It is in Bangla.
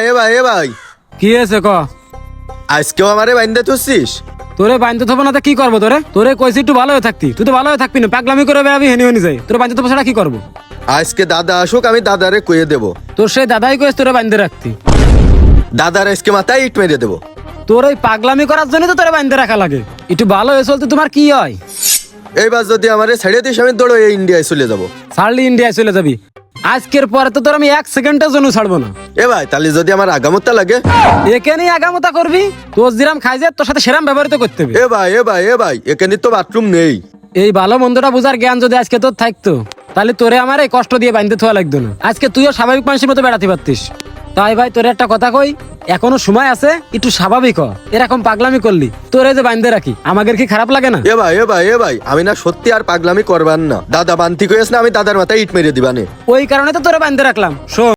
এ ভাই কি হয়েছে ক? আজকেও আমারে বাইন্দা তুলছিস? তোরে বাইন্ধ থবো না তো কি করবো? তোরে কইছি একটু ভালো হয়ে থাকতি, তুই তো ভালো হয়ে থাকবি না, পাগলামি করে বেড়াবি, হেনি হেনি যাই। তোরে বাইন্ধ থবো ছাড়া কি করবো? আজকে দাদা আসুক, আমি দাদারে কয়ে দেবো। তোর সেই দাদাই কইস তোরে বাইন্ধে রাখতি। দাদার আজকে মাথায় ইট মেরে দেবো। তোর ওই পাগলামি করার জন্য তো তোরে বাইন্ধে রাখা লাগে। একটু ভালো হয়ে চলতে তোমার কি হয়? এইবার যদি আমারে ছেড়ে দিস, আমি দৌড়ো এই ইন্ডিয়ায় চলে যাবো। ছাড়লি ইন্ডিয়ায় চলে যাবি? আজকের পরে তো তোর আমি 1 সেকেন্ডের জন্য ছাড়বো না। এ ভাই, তাহলে যদি আমার আগামতা লাগে? একে নিয়ে আগামতা করবি? তোর যেরাম খাই যায় তোর সাথে সেরাম ব্যবহৃত করতে হবে। এ ভাই এখানে তো বাথরুম নেই। এই ভালো মন্দটা বোঝার জ্ঞান যদি আজকে তোর থাকতো, তাহলে তোরে আমার এই কষ্ট দিয়ে বাইন্ধে থোয়া লাগতো না। আজকে তুইও স্বাভাবিক মানুষের মতো বেড়াতে পারতিস। তাই ভাই তোর একটা কথা কই, এখনো সময় আছে, একটু স্বাভাবিক হ। এরকম পাগলামি করলি তোরে যে বাইন্ধে রাখি, আমাদের কি খারাপ লাগে না? এ ভাই আমি না সত্যি আর পাগলামি করবার না। দাদা বান্তি কয়েস না, আমি দাদার মাথায় ইট মেরে দিবানে। ওই কারণে তো তোরে বাইন্ধে রাখলাম। শোন,